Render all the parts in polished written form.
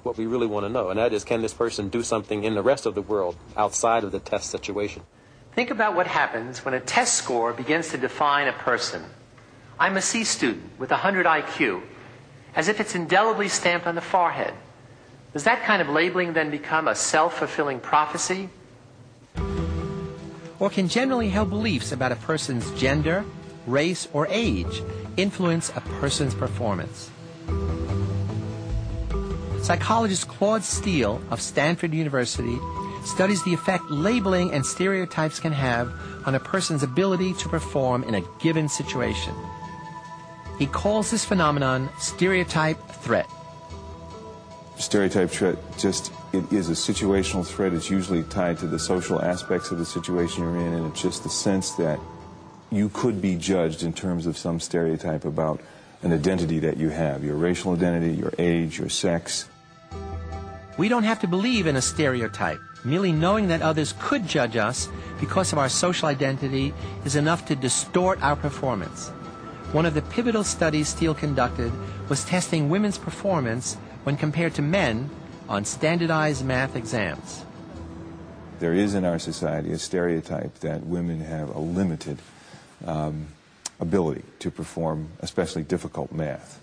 what we really want to know, and that is, can this person do something in the rest of the world outside of the test situation? Think about what happens when a test score begins to define a person. I'm a C student with 100 IQ, as if it's indelibly stamped on the forehead. Does that kind of labeling then become a self-fulfilling prophecy? Or can generally held beliefs about a person's gender, race, or age influence a person's performance? Psychologist Claude Steele of Stanford University studies the effect labeling and stereotypes can have on a person's ability to perform in a given situation. He calls this phenomenon stereotype threat. Stereotype threat it is a situational threat. It's usually tied to the social aspects of the situation you're in, and it's just the sense that you could be judged in terms of some stereotype about an identity that you have, your racial identity, your age, your sex. We don't have to believe in a stereotype. Merely knowing that others could judge us because of our social identity is enough to distort our performance. One of the pivotal studies Steele conducted was testing women's performance when compared to men on standardized math exams. There is in our society a stereotype that women have a limited ability to perform especially difficult math.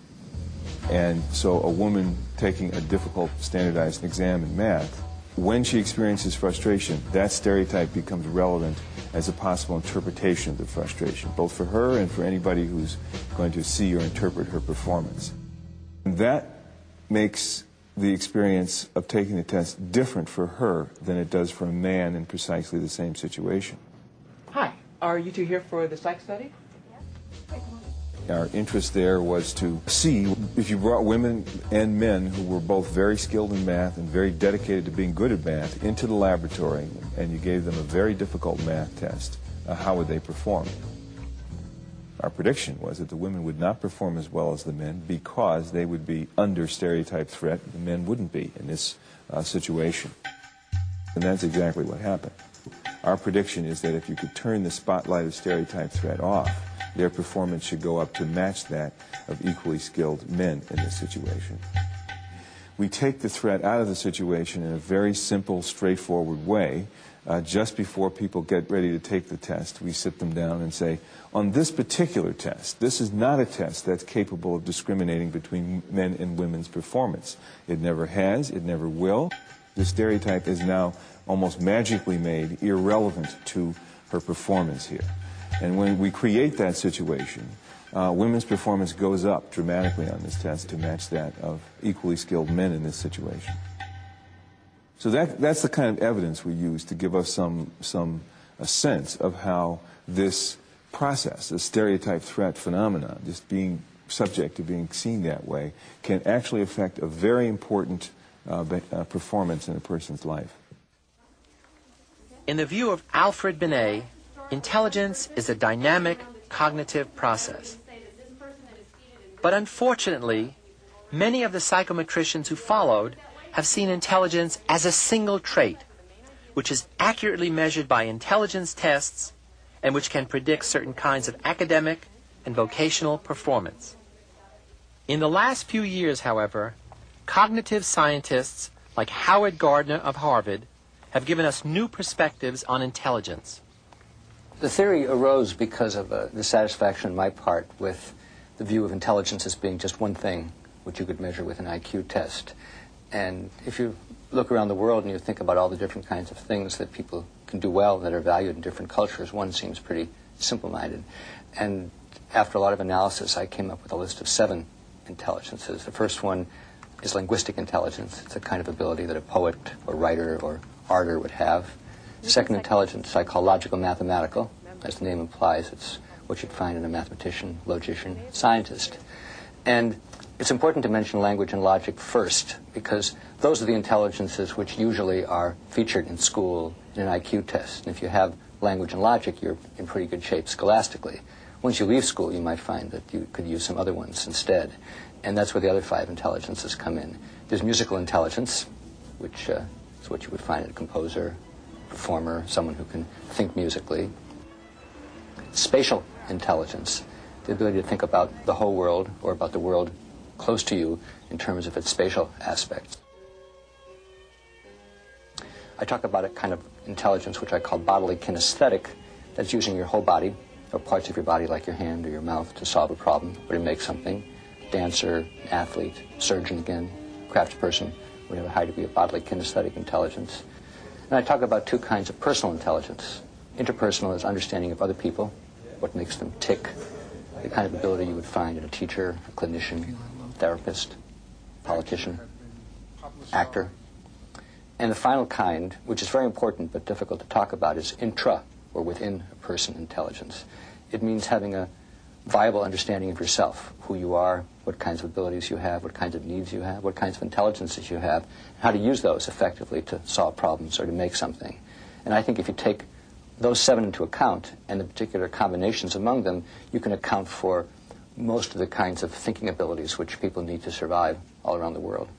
And so a woman taking a difficult standardized exam in math, when she experiences frustration, that stereotype becomes relevant as a possible interpretation of the frustration, both for her and for anybody who's going to see or interpret her performance. And that makes the experience of taking the test different for her than it does for a man in precisely the same situation. Hi, are you two here for the psych study? Our interest there was to see if you brought women and men who were both very skilled in math and very dedicated to being good at math into the laboratory and you gave them a very difficult math test, how would they perform? Our prediction was that the women would not perform as well as the men because they would be under stereotype threat. The men wouldn't be in this situation. And that's exactly what happened. Our prediction is that if you could turn the spotlight of stereotype threat off, their performance should go up to match that of equally skilled men in this situation. We take the threat out of the situation in a very simple, straightforward way. Just before people get ready to take the test, we sit them down and say, on this particular test, this is not a test that's capable of discriminating between men and women's performance. It never has, it never will. The stereotype is now almost magically made irrelevant to her performance here. And when we create that situation, women's performance goes up dramatically on this test to match that of equally skilled men in this situation. So that's the kind of evidence we use to give us a sense of how this process, the stereotype threat phenomenon, just being subject to being seen that way, can actually affect a very important performance in a person's life. In the view of Alfred Binet, intelligence is a dynamic cognitive process. But unfortunately, many of the psychometricians who followed have seen intelligence as a single trait, which is accurately measured by intelligence tests and which can predict certain kinds of academic and vocational performance. In the last few years, however, cognitive scientists like Howard Gardner of Harvard have given us new perspectives on intelligence. The theory arose because of dissatisfaction on my part with the view of intelligence as being just one thing which you could measure with an IQ test. And if you look around the world and you think about all the different kinds of things that people can do well that are valued in different cultures, one seems pretty simple-minded. And after a lot of analysis, I came up with a list of 7 intelligences. The first one is linguistic intelligence. It's a kind of ability that a poet or writer or arter would have. Second intelligence I call logical-mathematical. As the name implies, it's what you'd find in a mathematician, logician, scientist. And it's important to mention language and logic first, because those are the intelligences which usually are featured in school in an IQ test. And if you have language and logic, you're in pretty good shape scholastically. Once you leave school, you might find that you could use some other ones instead. And that's where the other 5 intelligences come in. There's musical intelligence, which is what you would find in a composer, performer, someone who can think musically. Spatial intelligence, the ability to think about the whole world or about the world close to you in terms of its spatial aspects. I talk about a kind of intelligence which I call bodily kinesthetic, that's using your whole body, or parts of your body like your hand or your mouth to solve a problem or to make something. Dancer, athlete, surgeon again, craftsperson, we have a high degree of bodily kinesthetic intelligence. And I talk about two kinds of personal intelligence. Interpersonal is understanding of other people, what makes them tick, the kind of ability you would find in a teacher, a clinician, therapist, politician, actor. And the final kind, which is very important but difficult to talk about, is intra, or within a person intelligence. It means having a viable understanding of yourself, who you are, what kinds of abilities you have, what kinds of needs you have, what kinds of intelligences you have, and how to use those effectively to solve problems or to make something. And I think if you take those 7 into account and the particular combinations among them, you can account for most of the kinds of thinking abilities which people need to survive all around the world.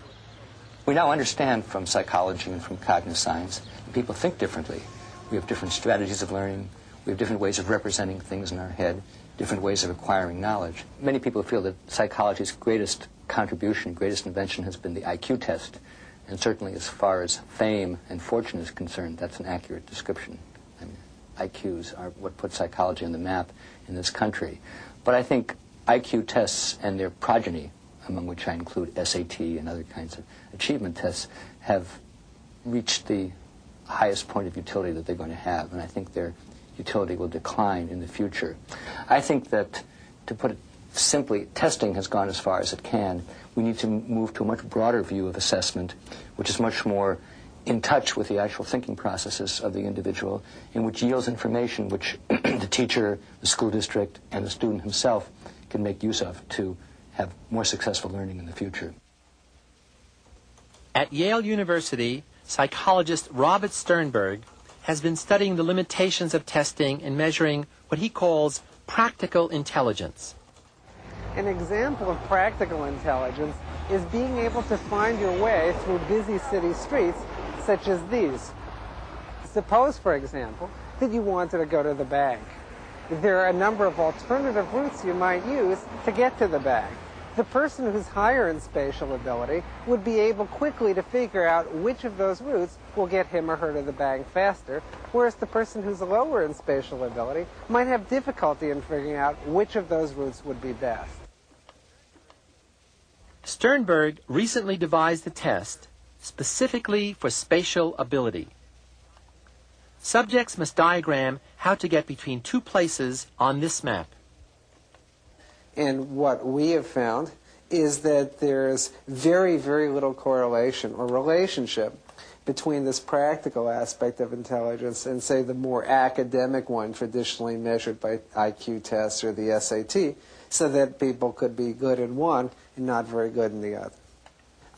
We now understand from psychology and from cognitive science that people think differently. We have different strategies of learning. We have different ways of representing things in our head, different ways of acquiring knowledge. Many people feel that psychology's greatest contribution, greatest invention has been the IQ test. And certainly as far as fame and fortune is concerned, that's an accurate description. I mean, IQs are what put psychology on the map in this country. But I think IQ tests and their progeny, among which I include SAT and other kinds of achievement tests, have reached the highest point of utility that they're going to have. And I think their utility will decline in the future. I think that, to put it simply, testing has gone as far as it can. We need to move to a much broader view of assessment, which is much more in touch with the actual thinking processes of the individual, and which yields information which the teacher, the school district, and the student himself can make use of to have more successful learning in the future. At Yale University, psychologist Robert Sternberg has been studying the limitations of testing in measuring what he calls practical intelligence. An example of practical intelligence is being able to find your way through busy city streets such as these. Suppose, for example, that you wanted to go to the bank. There are a number of alternative routes you might use to get to the bank. The person who's higher in spatial ability would be able quickly to figure out which of those routes will get him or her to the bank faster, whereas the person who's lower in spatial ability might have difficulty in figuring out which of those routes would be best. Sternberg recently devised a test specifically for spatial ability. Subjects must diagram how to get between two places on this map. And what we have found is that there's very, very little correlation or relationship between this practical aspect of intelligence and, say, the more academic one traditionally measured by IQ tests or the SAT, so that people could be good in one and not very good in the other.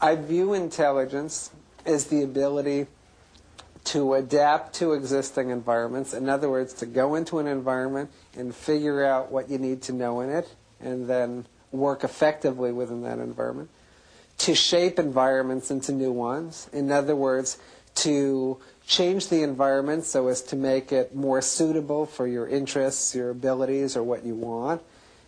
I view intelligence as the ability to adapt to existing environments. In other words, to go into an environment and figure out what you need to know in it, and then work effectively within that environment. To shape environments into new ones. In other words, to change the environment so as to make it more suitable for your interests, your abilities, or what you want.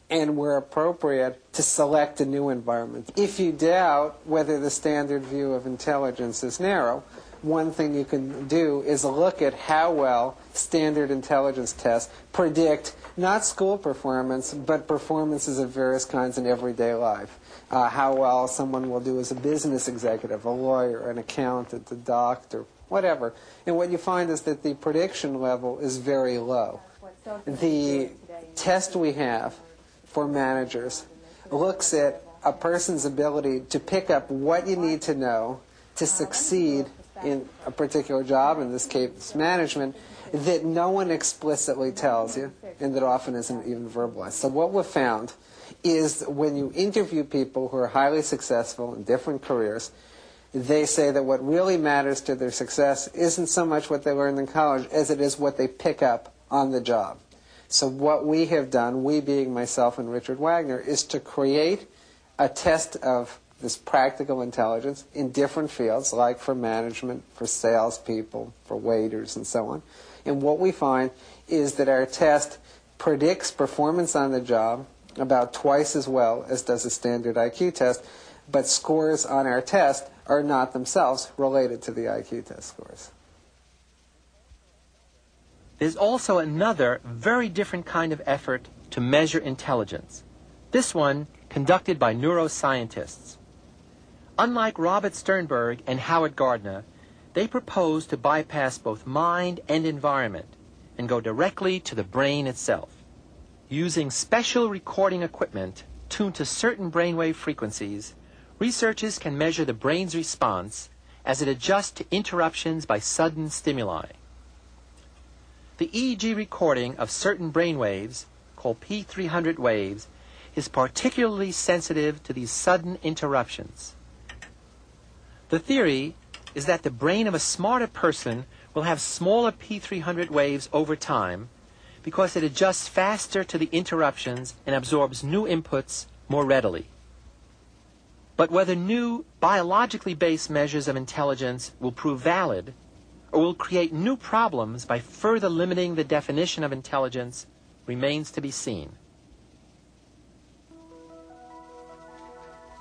And where appropriate, to select a new environment. If you doubt whether the standard view of intelligence is narrow, one thing you can do is look at how well standard intelligence tests predict not school performance, but performances of various kinds in everyday life. How well someone will do as a business executive, a lawyer, an accountant, a doctor, whatever. And what you find is that the prediction level is very low. The test we have for managers looks at a person's ability to pick up what you need to know to succeed in a particular job, in this case management, that no one explicitly tells you and that often isn't even verbalized. So what we've found is when you interview people who are highly successful in different careers, they say that what really matters to their success isn't so much what they learned in college as it is what they pick up on the job. So what we have done, we being myself and Richard Wagner, is to create a test of this practical intelligence in different fields, like for management, for salespeople, for waiters, and so on. And what we find is that our test predicts performance on the job about twice as well as does a standard IQ test, but scores on our test are not themselves related to the IQ test scores. There's also another very different kind of effort to measure intelligence. This one conducted by neuroscientists. Unlike Robert Sternberg and Howard Gardner, they propose to bypass both mind and environment and go directly to the brain itself. Using special recording equipment tuned to certain brainwave frequencies, researchers can measure the brain's response as it adjusts to interruptions by sudden stimuli. The EEG recording of certain brain waves, called P300 waves, is particularly sensitive to these sudden interruptions. The theory is that the brain of a smarter person will have smaller P300 waves over time because it adjusts faster to the interruptions and absorbs new inputs more readily. But whether new biologically based measures of intelligence will prove valid or will create new problems by further limiting the definition of intelligence remains to be seen.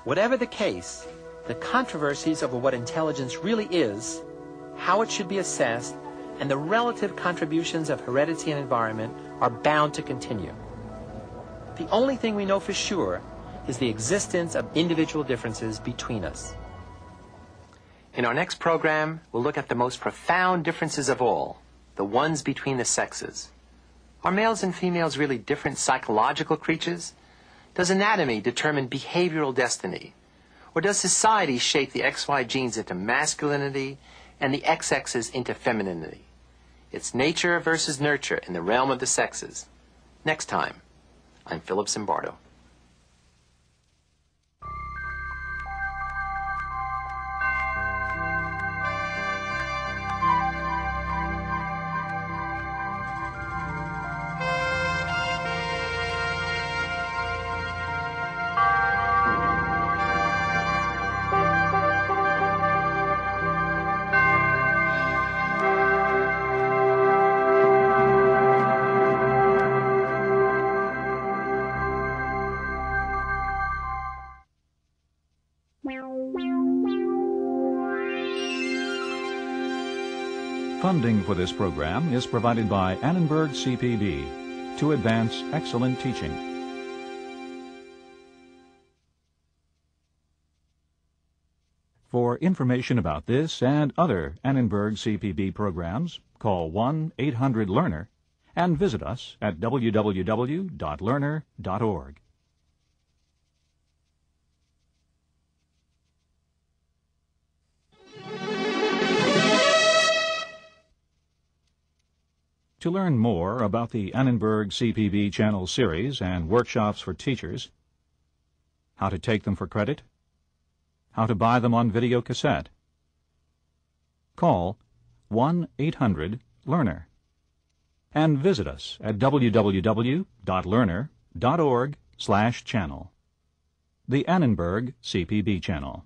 Whatever the case, the controversies over what intelligence really is, how it should be assessed, and the relative contributions of heredity and environment are bound to continue. The only thing we know for sure is the existence of individual differences between us. In our next program, we'll look at the most profound differences of all, the ones between the sexes. Are males and females really different psychological creatures? Does anatomy determine behavioral destiny? Or does society shape the XY genes into masculinity and the XXs into femininity? It's nature versus nurture in the realm of the sexes. Next time, I'm Philip Zimbardo. Funding for this program is provided by Annenberg CPB to advance excellent teaching. For information about this and other Annenberg CPB programs, call 1-800-LEARNER and visit us at www.learner.org. To learn more about the Annenberg CPB Channel series and workshops for teachers, how to take them for credit, how to buy them on video cassette, call 1-800-LEARNER and visit us at www.learner.org/channel. The Annenberg CPB Channel.